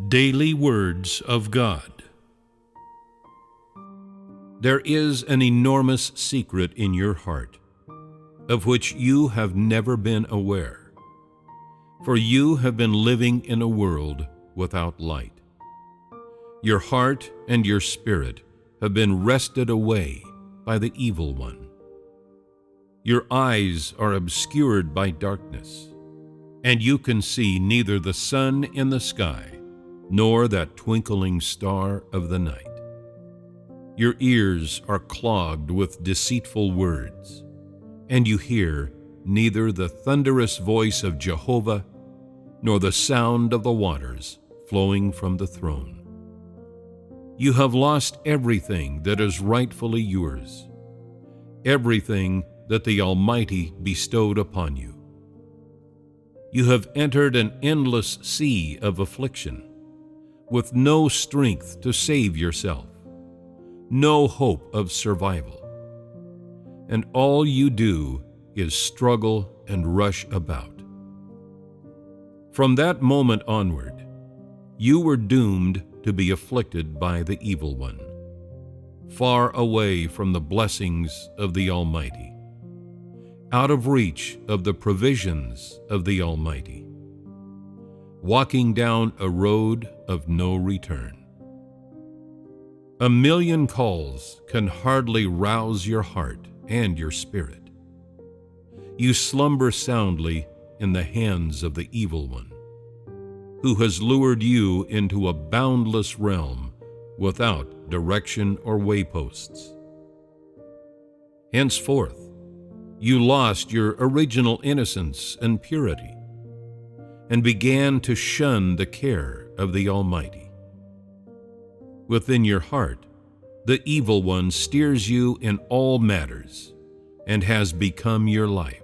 Daily Words of God. There is an enormous secret in your heart, of which you have never been aware, for you have been living in a world without light. Your heart and your spirit have been wrested away by the evil one. Your eyes are obscured by darkness, and you can see neither the sun in the sky nor that twinkling star of the night. Your ears are clogged with deceitful words, and you hear neither the thunderous voice of Jehovah nor the sound of the waters flowing from the throne. You have lost everything that is rightfully yours, everything that the Almighty bestowed upon you. You have entered an endless sea of affliction, with no strength to save yourself, no hope of survival, and all you do is struggle and rush about. From that moment onward, you were doomed to be afflicted by the evil one, far away from the blessings of the Almighty, out of reach of the provisions of the Almighty, walking down a road of no return. 1,000,000 calls can hardly rouse your heart and your spirit. You slumber soundly in the hands of the evil one, who has lured you into a boundless realm without direction or wayposts. Henceforth, you lost your original innocence and purity, and began to shun the care of the Almighty. Within your heart, the evil one steers you in all matters and has become your life.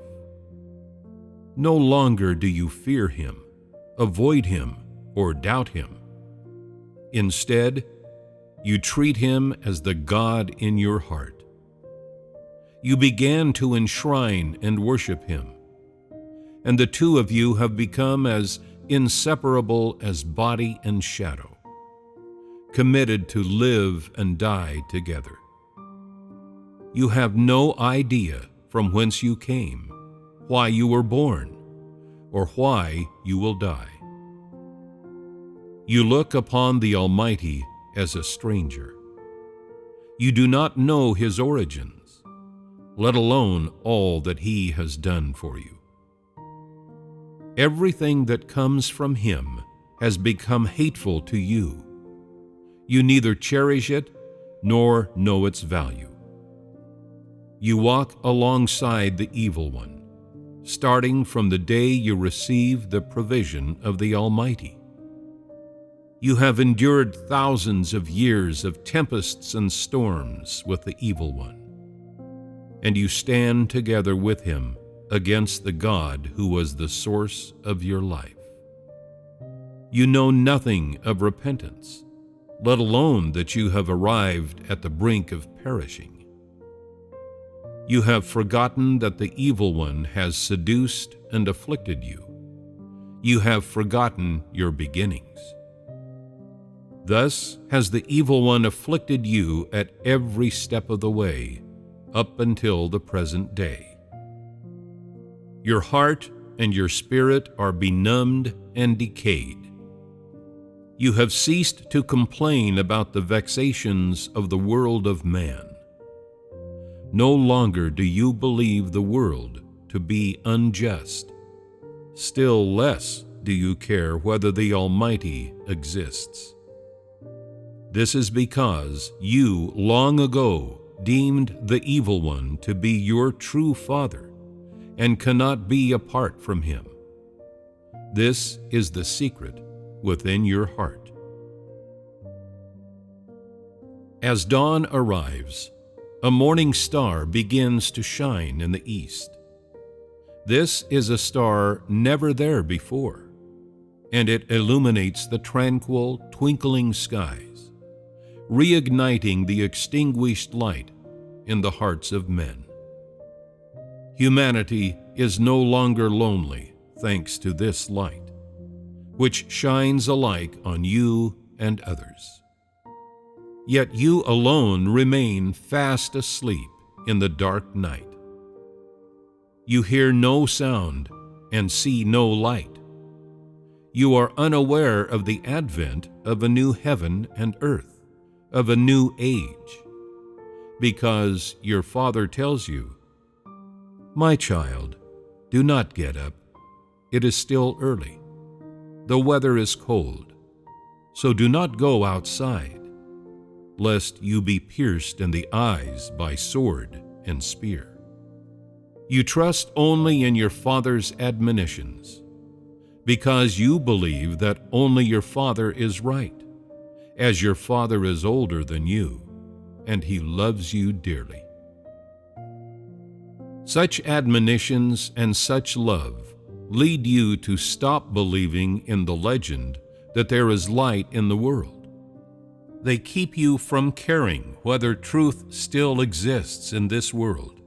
No longer do you fear him, avoid him, or doubt him. Instead, you treat him as the God in your heart. You began to enshrine and worship him, and the two of you have become as inseparable as body and shadow, committed to live and die together. You have no idea from whence you came, why you were born, or why you will die. You look upon the Almighty as a stranger. You do not know his origins, let alone all that he has done for you. Everything that comes from him has become hateful to you. You neither cherish it nor know its value. You walk alongside the evil one, starting from the day you received the provision of the Almighty. You have endured thousands of years of tempests and storms with the evil one, and you stand together with him against the God who was the source of your life. You know nothing of repentance, let alone that you have arrived at the brink of perishing. You have forgotten that the evil one has seduced and afflicted you. You have forgotten your beginnings. Thus has the evil one afflicted you at every step of the way, up until the present day. Your heart and your spirit are benumbed and decayed. You have ceased to complain about the vexations of the world of man. No longer do you believe the world to be unjust. Still less do you care whether the Almighty exists. This is because you long ago deemed the evil one to be your true father and cannot be apart from him. This is the secret within your heart. As dawn arrives, a morning star begins to shine in the east. This is a star never there before, and it illuminates the tranquil, twinkling skies, reigniting the extinguished light in the hearts of men. Humanity is no longer lonely thanks to this light, which shines alike on you and others. Yet you alone remain fast asleep in the dark night. You hear no sound and see no light. You are unaware of the advent of a new heaven and earth, of a new age, because your Father tells you, "My child, do not get up. It is still early. The weather is cold, so do not go outside, lest you be pierced in the eyes by sword and spear." You trust only in your Father's admonitions, because you believe that only your Father is right, as your Father is older than you, and He loves you dearly. Such admonitions and such love lead you to stop believing in the legend that there is light in the world. They keep you from caring whether truth still exists in this world.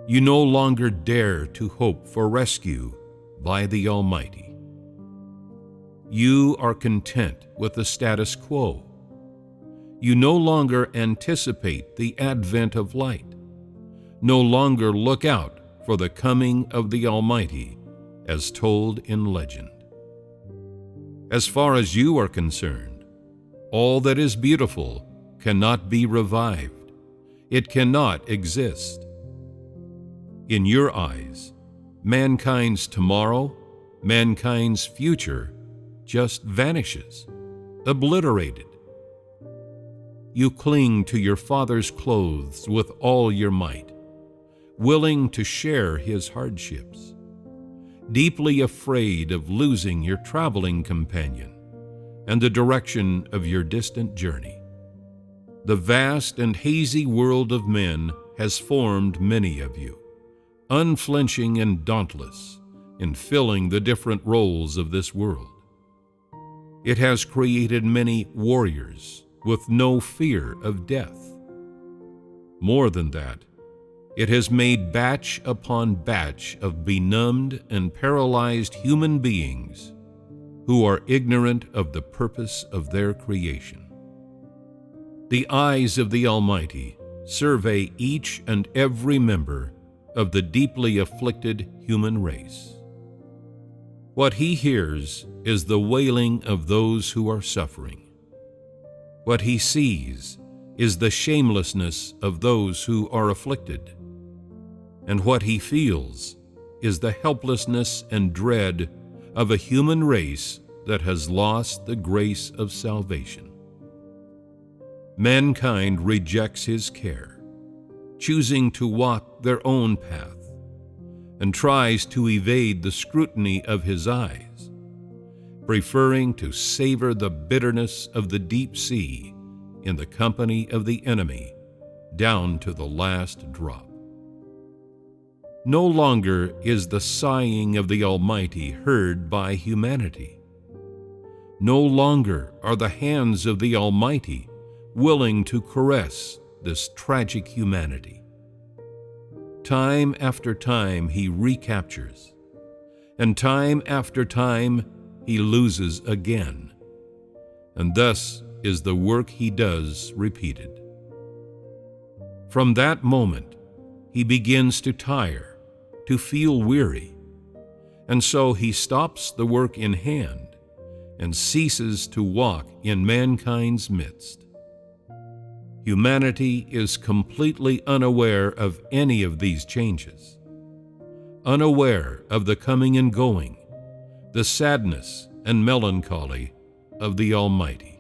You no longer dare to hope for rescue by the Almighty. You are content with the status quo. You no longer anticipate the advent of light, no longer look out for the coming of the Almighty as told in legend. As far as you are concerned, all that is beautiful cannot be revived. It cannot exist. In your eyes, mankind's tomorrow, mankind's future, just vanishes, obliterated. You cling to your Father's clothes with all your might, willing to share His hardships, deeply afraid of losing your traveling companion and the direction of your distant journey. The vast and hazy world of men has formed many of you, unflinching and dauntless in filling the different roles of this world. It has created many warriors with no fear of death. More than that, it has made batch upon batch of benumbed and paralyzed human beings who are ignorant of the purpose of their creation. The eyes of the Almighty survey each and every member of the deeply afflicted human race. What He hears is the wailing of those who are suffering. What He sees is the shamelessness of those who are afflicted. And what He feels is the helplessness and dread of a human race that has lost the grace of salvation. Mankind rejects His care, choosing to walk their own path, and tries to evade the scrutiny of His eyes, preferring to savor the bitterness of the deep sea in the company of the enemy down to the last drop. No longer is the sighing of the Almighty heard by humanity. No longer are the hands of the Almighty willing to caress this tragic humanity. Time after time He recaptures, and time after time He loses again, and thus is the work He does repeated. From that moment, He begins to tire, to feel weary, and so He stops the work in hand and ceases to walk in mankind's midst. Humanity is completely unaware of any of these changes, unaware of the coming and going, the sadness and melancholy of the Almighty.